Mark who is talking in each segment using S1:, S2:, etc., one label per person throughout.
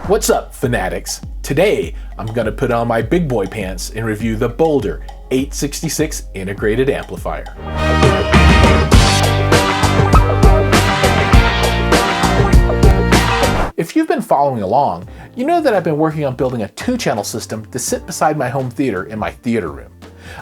S1: What's up, fanatics? Today, I'm gonna put on my big boy pants and review the Boulder 866 integrated amplifier. If you've been following along, you know that I've been working on building a 2-channel system to sit beside my home theater in my theater room.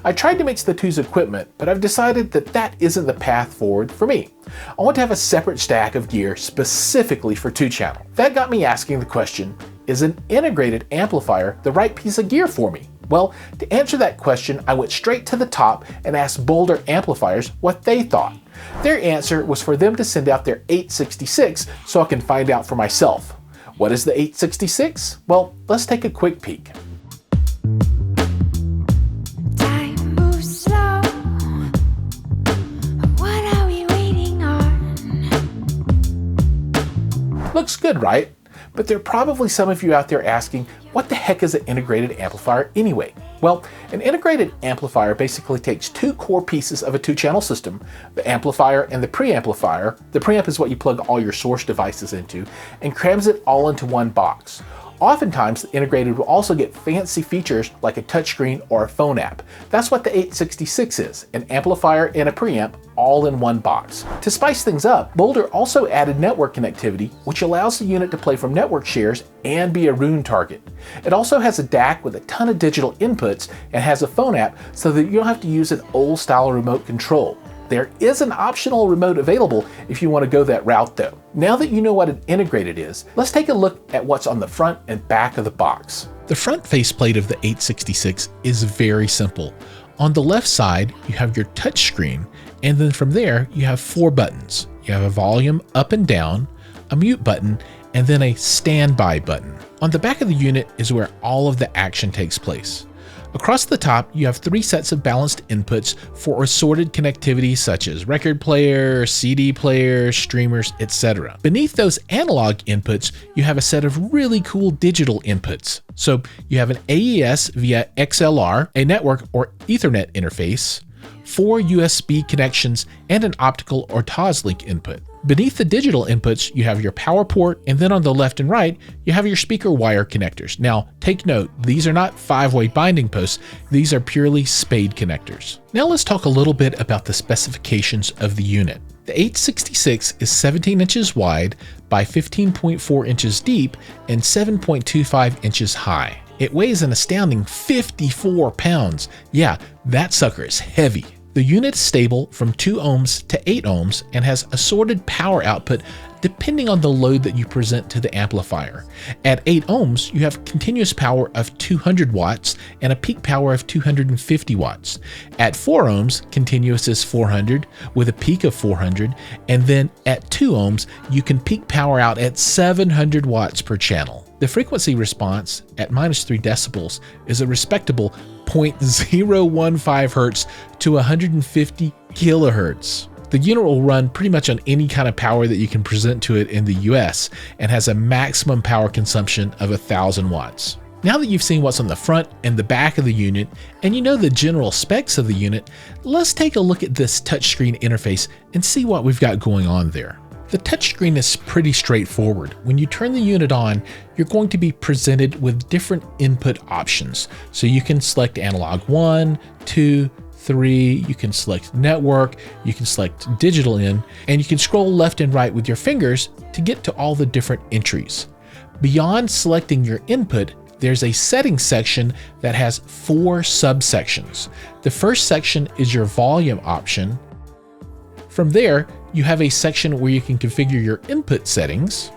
S1: I tried to mix the two's equipment, but I've decided that that isn't the path forward for me. I want to have a separate stack of gear specifically for 2-channel. That got me asking the question, is an integrated amplifier the right piece of gear for me? Well, to answer that question, I went straight to the top and asked Boulder amplifiers what they thought. Their answer was for them to send out their 866 so I can find out for myself. What is the 866? Well, let's take a quick peek. Looks good, right? But there are probably some of you out there asking, what the heck is an integrated amplifier anyway? Well, an integrated amplifier basically takes two core pieces of a 2-channel system, the amplifier and the preamplifier. The preamp is what you plug all your source devices into, and crams it all into one box. Oftentimes, the integrated will also get fancy features like a touchscreen or a phone app. That's what the 866 is, an amplifier and a preamp all in one box. To spice things up, Boulder also added network connectivity, which allows the unit to play from network shares and be a Roon target. It also has a DAC with a ton of digital inputs and has a phone app so that you don't have to use an old style remote control. There is an optional remote available if you want to go that route though. Now that you know what an integrated is, let's take a look at what's on the front and back of the box. The front faceplate of the 866 is very simple. On the left side, you have your touch screen, and then from there, you have 4 buttons. You have a volume up and down, a mute button, and then a standby button. On the back of the unit is where all of the action takes place. Across the top, you have 3 sets of balanced inputs for assorted connectivity such as record player, CD player, streamers, etc. Beneath those analog inputs, you have a set of really cool digital inputs. So you have an AES via XLR, a network or Ethernet interface, 4 USB connections, and an optical or TOS-link input. Beneath the digital inputs, you have your power port, and then on the left and right, you have your speaker wire connectors. Now, take note, these are not 5-way binding posts, these are purely spade connectors. Now let's talk a little bit about the specifications of the unit. The 866 is 17 inches wide by 15.4 inches deep and 7.25 inches high. It weighs an astounding 54 pounds. Yeah, that sucker is heavy. The unit is stable from 2 ohms to 8 ohms and has assorted power output depending on the load that you present to the amplifier. At 8 ohms, you have continuous power of 200 watts and a peak power of 250 watts. At 4 ohms, continuous is 400 with a peak of 400, and then at 2 ohms, you can peak power out at 700 watts per channel. The frequency response at -3 decibels is a respectable 0.015 Hz to 150 kilohertz. The unit will run pretty much on any kind of power that you can present to it in the US and has a maximum power consumption of 1000 watts. Now that you've seen what's on the front and the back of the unit, and you know the general specs of the unit, let's take a look at this touchscreen interface and see what we've got going on there. The touchscreen is pretty straightforward. When you turn the unit on, you're going to be presented with different input options. So you can select analog 1, 2, 3, you can select network, you can select digital in, and you can scroll left and right with your fingers to get to all the different entries. Beyond selecting your input, there's a settings section that has 4 subsections. The first section is your volume option. From there, you have a section where you can configure your input settings.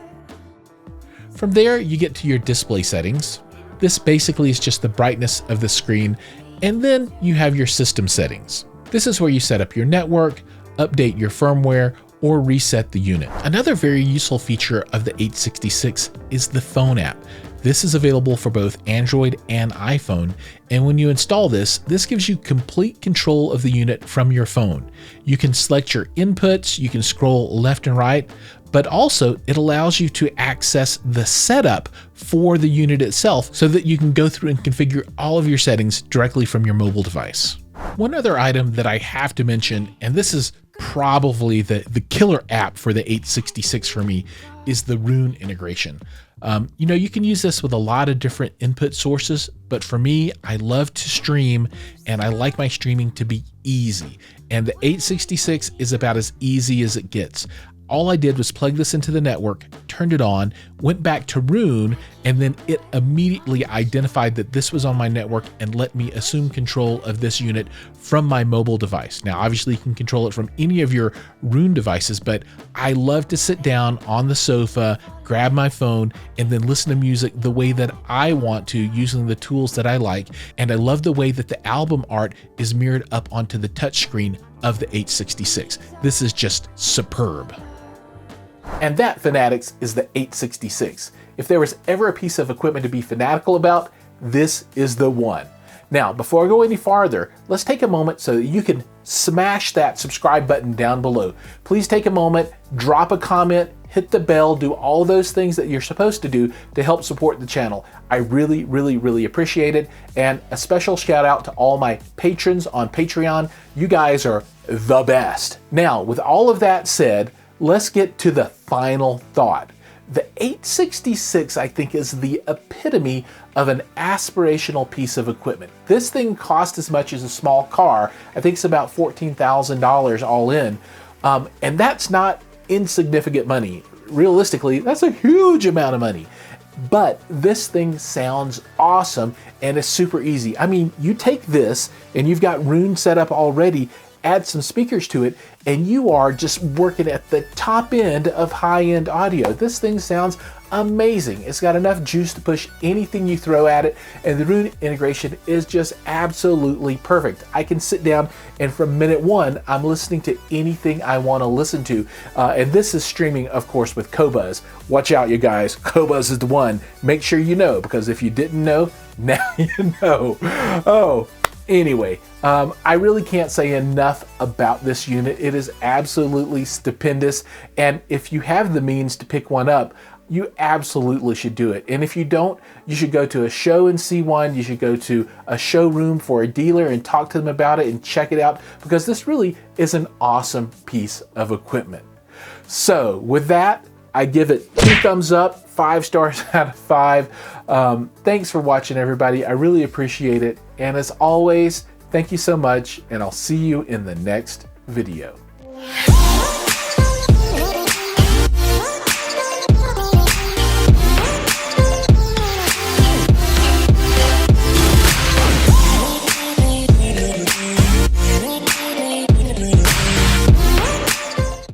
S1: From there, you get to your display settings. This basically is just the brightness of the screen, and then you have your system settings. This is where you set up your network, update your firmware, or reset the unit. Another very useful feature of the 866 is the phone app. This is available for both Android and iPhone, and when you install this gives you complete control of the unit from your phone. You can select your inputs, you can scroll left and right, but also it allows you to access the setup for the unit itself so that you can go through and configure all of your settings directly from your mobile device. One other item that I have to mention, and this is probably the killer app for the 866 for me, is the Roon integration. You know, you can use this with a lot of different input sources, but for me, I love to stream and I like my streaming to be easy. And the 866 is about as easy as it gets. All I did was plug this into the network, turned it on, went back to Roon, and then it immediately identified that this was on my network and let me assume control of this unit from my mobile device. Now, obviously you can control it from any of your Roon devices, but I love to sit down on the sofa, grab my phone, and then listen to music the way that I want to using the tools that I like. And I love the way that the album art is mirrored up onto the touchscreen of the 866. This is just superb. And that, fanatics, is the 866. If there was ever a piece of equipment to be fanatical about, this is the one. Now, before I go any farther, let's take a moment so that you can smash that subscribe button down below. Please take a moment, drop a comment, hit the bell, do all those things that you're supposed to do to help support the channel. I really, really, really appreciate it. And a special shout out to all my patrons on Patreon. You guys are the best. Now, with all of that said, let's get to the final thought. The 866, I think, is the epitome of an aspirational piece of equipment. This thing cost as much as a small car. I think it's about $14,000 all in. And that's not insignificant money. Realistically, that's a huge amount of money. But this thing sounds awesome and it's super easy. I mean, you take this and you've got Roon set up already, add some speakers to it, and you are just working at the top end of high-end audio. This thing sounds amazing. It's got enough juice to push anything you throw at it, and the Roon integration is just absolutely perfect. I can sit down and from minute one, I'm listening to anything I want to listen to. And this is streaming, of course, with Qobuz. Watch out, you guys. Qobuz is the one. Make sure you know, because if you didn't know, now you know. Oh. Anyway, I really can't say enough about this unit. It is absolutely stupendous. And if you have the means to pick one up, you absolutely should do it. And if you don't, you should go to a show and see one. You should go to a showroom for a dealer and talk to them about it and check it out, because this really is an awesome piece of equipment. So with that, I give it 2 thumbs up, 5 stars out of 5. Thanks for watching, everybody. I really appreciate it. And as always, thank you so much, and I'll see you in the next video.